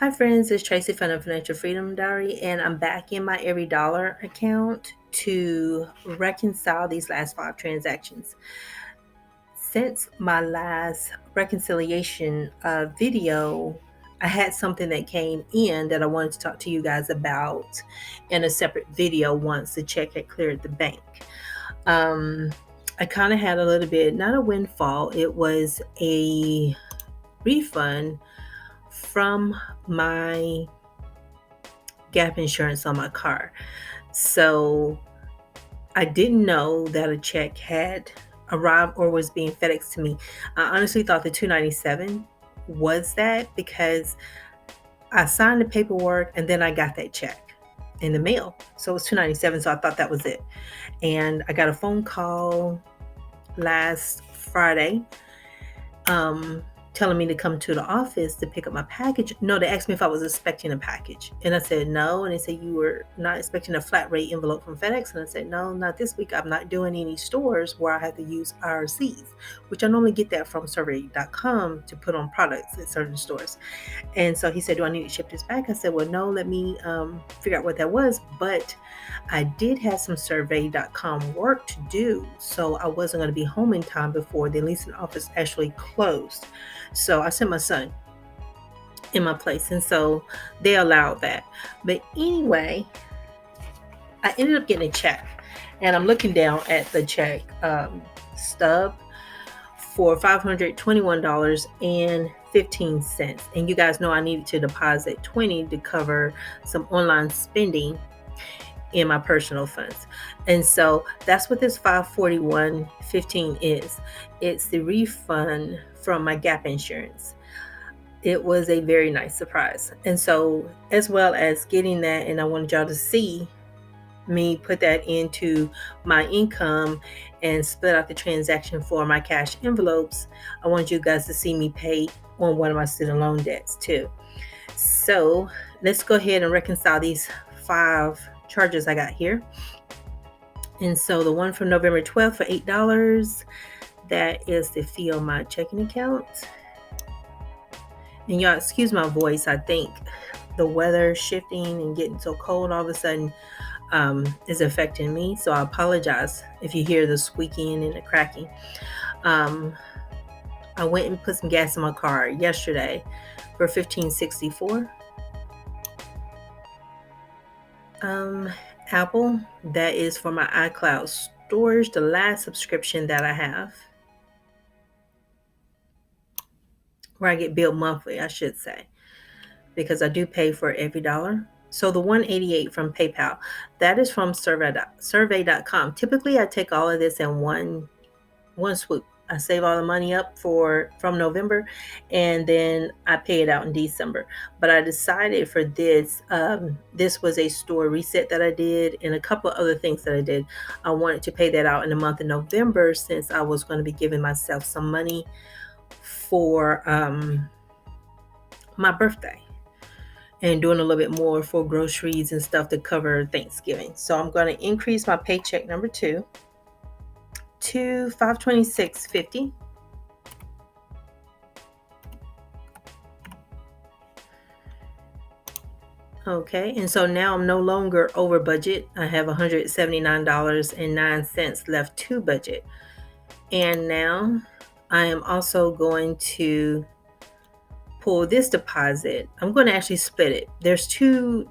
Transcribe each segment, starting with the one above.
Hi friends, it's Tracy from the Financial Freedom Diary, and I'm back in my EveryDollar account to reconcile these last 5 transactions. Since my last reconciliation video, I had something that came in that I wanted to talk to you guys about in a separate video once the check had cleared the bank. I kind of had a little bit, not a windfall, it was a refund from my gap insurance on my car. So I didn't know that a check had arrived or was being FedExed to me. I honestly thought the $297 was that because I signed the paperwork and then I got that check in the mail. So it was $297, so I thought that was it. And I got a phone call last Friday telling me to come to the office to pick up my package. No, they asked me if I was expecting a package. And I said no. And they said, you were not expecting a flat rate envelope from FedEx? And I said, no, not this week. I'm not doing any stores where I have to use IRCs, which I normally get that from survey.com to put on products at certain stores. And so he said, do I need to ship this back? I said, well, no, let me figure out what that was. But I did have some survey.com work to do. So I wasn't going to be home in time before the leasing office actually closed. So I sent my son in my place. And so they allowed that. But anyway, I ended up getting a check. And I'm looking down at the check stub for $521.15. And you guys know I needed to deposit $20 to cover some online spending in my personal funds. And so that's what this $541.15 is. It's the refund from my gap insurance. It was a very nice surprise. And so as well as getting that, and I wanted y'all to see me put that into my income and split out the transaction for my cash envelopes, I want you guys to see me pay on one of my student loan debts too. So let's go ahead and reconcile these 5 charges I got here. And so the one from November 12th for $8, that is the fee on my checking account. And y'all excuse my voice, I think the weather shifting and getting so cold all of a sudden is affecting me. So I apologize if you hear the squeaking and the cracking. I went and put some gas in my car yesterday for $15.64. Apple, that is for my iCloud storage, the last subscription that I have, where I get billed monthly, I should say, because I do pay for EveryDollar. So the $188 from PayPal, that is from survey.com. Typically, I take all of this in one swoop. I save all the money up from November, and then I pay it out in December. But I decided for this, this was a store reset that I did, and a couple of other things that I did. I wanted to pay that out in the month of November, since I was going to be giving myself some money for my birthday, and doing a little bit more for groceries and stuff to cover Thanksgiving. So I'm going to increase my paycheck number 2 to $526.50. Okay, and so now I'm no longer over budget. I have $179.09 left to budget. And now I am also going to pull this deposit. I'm going to actually split it. There's 3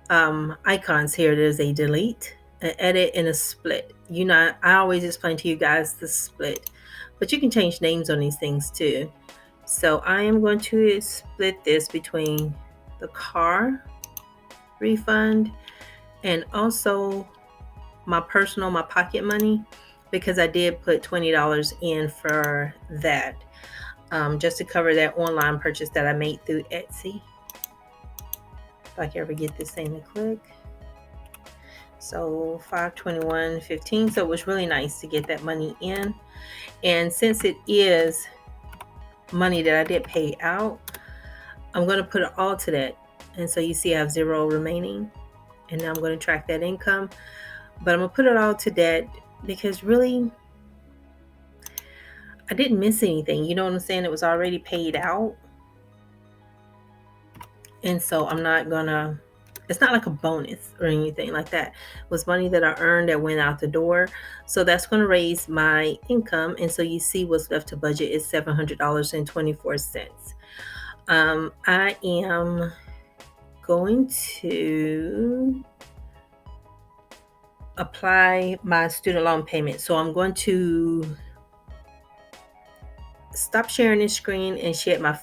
icons here. There's a delete, an edit, and a split. I always explain to you guys the split, but you can change names on these things too. So I am going to split this between the car refund and also my pocket money, because I did put $20 in for that, just to cover that online purchase that I made through Etsy. If I can ever get this thing to click. So $521.15. So it was really nice to get that money in. And since it is money that I did pay out, I'm going to put it all to that. And so you see I have 0 remaining. And now I'm going to track that income. But I'm going to put it all to that because really, I didn't miss anything. You know what I'm saying? It was already paid out. And so I'm not gonna, it's not like a bonus or anything like that. It was money that I earned that went out the door. So that's going to raise my income. And so you see what's left to budget is $700.24. I am going to apply my student loan payment. So I'm going to stop sharing this screen and share my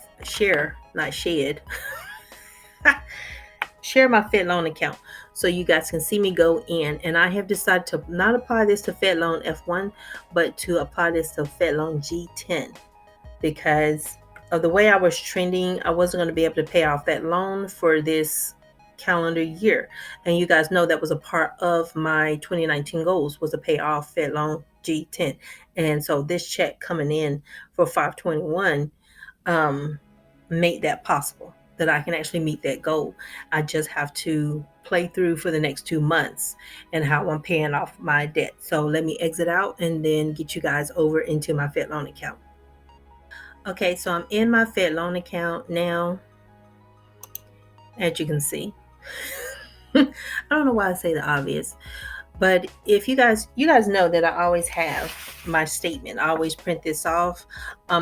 share my Fed loan account so you guys can see me go in. And I have decided to not apply this to Fed loan F1, but to apply this to Fed loan G10 because of the way I was trending. I wasn't going to be able to pay off that loan for this calendar year. And you guys know that was a part of my 2019 goals, was to pay off Fed loan G10. And so this check coming in for 521 made that possible, that I can actually meet that goal. I just have to play through for the next 2 months and how I'm paying off my debt. So let me exit out and then get you guys over into my Fed loan account. Okay, so I'm in my Fed loan account now, as you can see. I don't know why I say the obvious, but if you guys know that I always have my statement. I always print this off.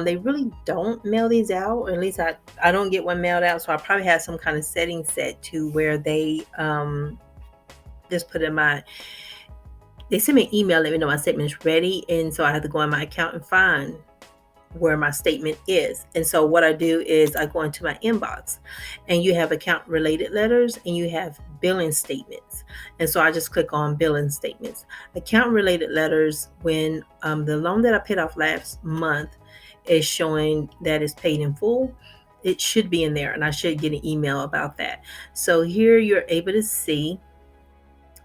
They really don't mail these out, or at least I don't get one mailed out. So I probably have some kind of setting set to where they just put in they send me an email, let me know my statement is ready. And so I have to go in my account and find where my statement is. And so what I do is I go into my inbox, and you have account related letters and you have billing statements. And so I just click on billing statements. Account related letters, when the loan that I paid off last month is showing that it's paid in full, it should be in there and I should get an email about that. So here you're able to see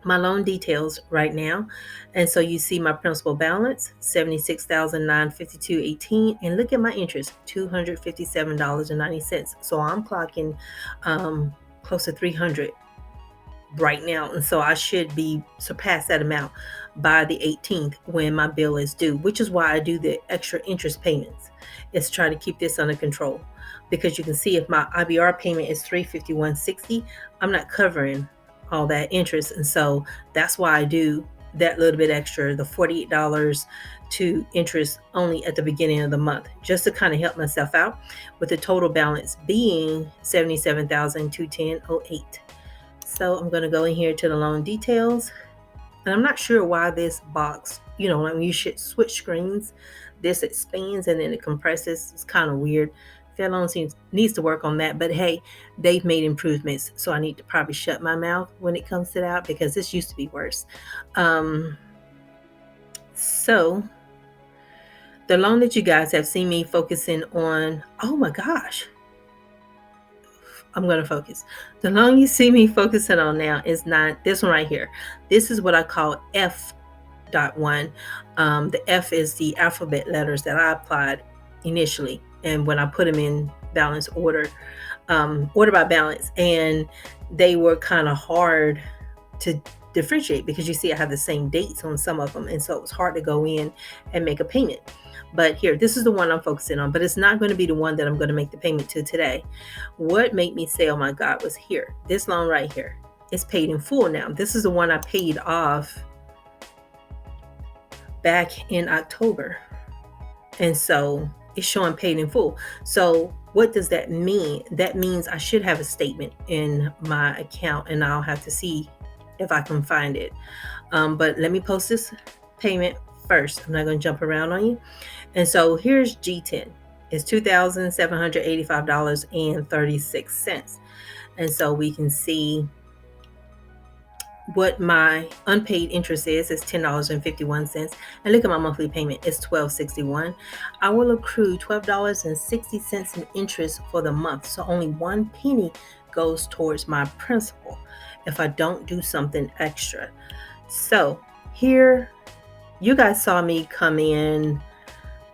my loan details right now. And so you see my principal balance, $76,952.18, and look at my interest, $257.90. So I'm clocking close to 300 right now. And so I should be surpass that amount by the 18th when my bill is due, which is why I do the extra interest payments. It's try to keep this under control, because you can see if my IBR payment is $351.60, I'm not covering all that interest. And so that's why I do that little bit extra, the $48 to interest only at the beginning of the month, just to kind of help myself out, with the total balance being $77,210.08. So I'm going to go in here to the loan details, and I'm not sure why this box, like when you should switch screens, this expands and then it compresses. It's kind of weird. Fed loan needs to work on that, but hey, they've made improvements. So I need to probably shut my mouth when it comes to that, because this used to be worse. So the loan that you guys have seen me focusing on, oh my gosh, I'm going to focus. The loan you see me focusing on now is not this one right here. This is what I call F.1. The F is the alphabet letters that I applied initially, and when I put them in balance order by balance, and they were kind of hard to differentiate because you see I have the same dates on some of them, and so it was hard to go in and make a payment. But here, this is the one I'm focusing on, but it's not going to be the one that I'm going to make the payment to today. What made me say, oh my God, was here. This loan right here. It's paid in full now. This is the one I paid off back in October. And so it's showing paid in full. So what does that mean? That means I should have a statement in my account, and I'll have to see if I can find it. But let me post this payment first. I'm not going to jump around on you. And so here's G10. It's $2,785.36. And so we can see what my unpaid interest is $10.51. And look at my monthly payment, it's $12.61. I will accrue $12.60 in interest for the month. So only 1 penny goes towards my principal if I don't do something extra. So here, you guys saw me come in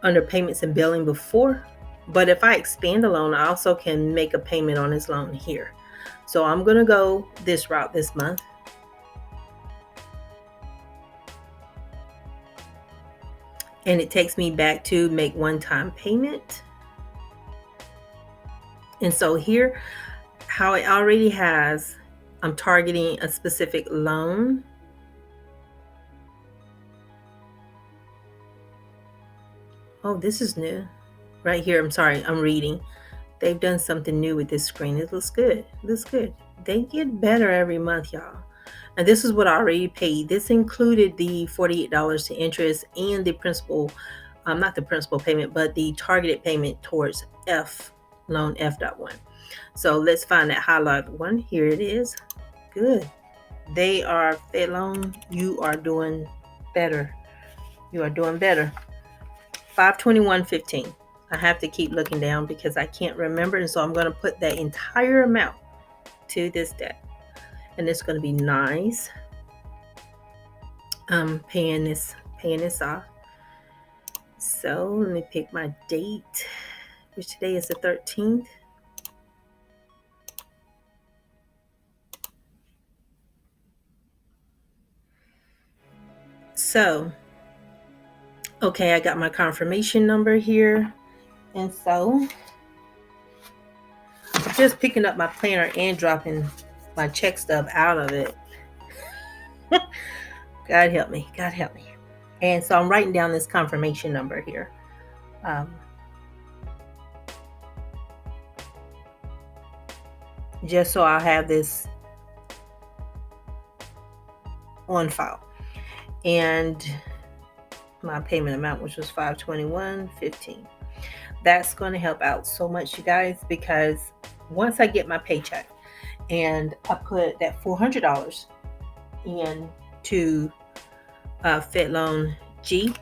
under payments and billing before, but if I expand the loan, I also can make a payment on this loan here. So I'm going to go this route this month. And it takes me back to make one-time payment. And so here, how it already has, I'm targeting a specific loan. Oh, this is new. Right here, I'm sorry, I'm reading. They've done something new with this screen. It looks good. It looks good. They get better every month, y'all. And this is what I already paid. This included the $48 to interest and the principal, not the principal payment, but the targeted payment towards loan F.1. So let's find that highlighted one. Here it is. Good. They are Fed loan. You are doing better. You are doing better. 521.15. I have to keep looking down because I can't remember, and so I'm going to put that entire amount to this debt, and it's going to be nice. I'm paying this off. So let me pick my date, which today is the 13th. So okay, I got my confirmation number here, and so I'm just picking up my planner and dropping my check stub out of it. God help me. God help me. And so I'm writing down this confirmation number here. Just so I'll have this on file. And my payment amount, which was $521.15. That's going to help out so much, you guys, because once I get my paycheck and I put that $400 into Fed Loan G,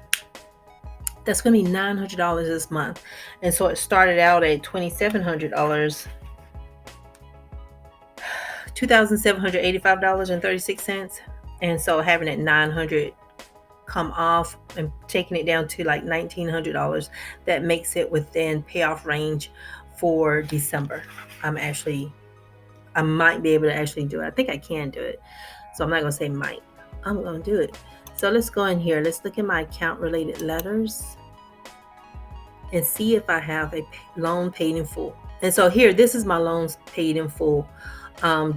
that's going to be $900 this month. And so it started out at $2,700, $2,785.36. And so having it $900 come off and taking it down to like $1,900, that makes it within payoff range for December. I might be able to actually do it. I think I can do it. So I'm not going to say might. I'm going to do it. So let's go in here. Let's look at my account related letters and see if I have a loan paid in full. And so here, this is my loans paid in full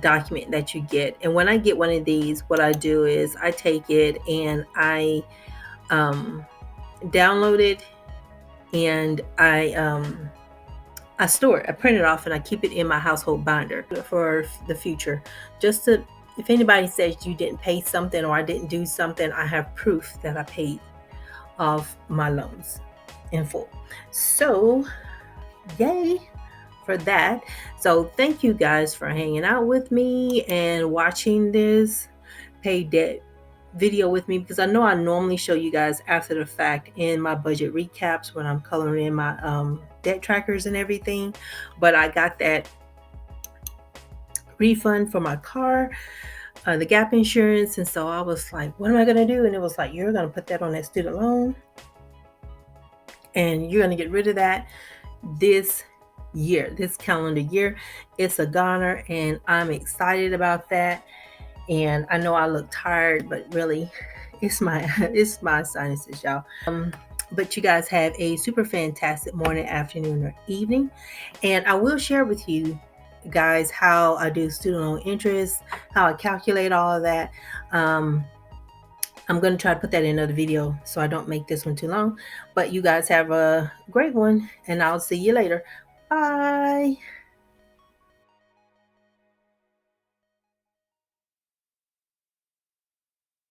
document that you get. And when I get one of these, what I do is I take it and I download it, and I store it. I print it off and I keep it in my household binder for the future. Just to, if anybody says you didn't pay something or I didn't do something, I have proof that I paid off my loans in full. So yay for that. So thank you guys for hanging out with me and watching this pay debt video with me, because I know I normally show you guys after the fact in my budget recaps when I'm coloring in my debt trackers and everything, but I got that refund for my car, the gap insurance, and so I was like, what am I going to do? And it was like, you're going to put that on that student loan and you're going to get rid of that this year, this calendar year. It's a goner, and I'm excited about that. And I know I look tired, but really it's my sinuses, y'all. But you guys have a super fantastic morning, afternoon, or evening, and I will share with you guys how I do student loan interest, how I calculate all of that. I'm going to try to put that in another video so I don't make this one too long. But you guys have a great one, and I'll see you later. Bye.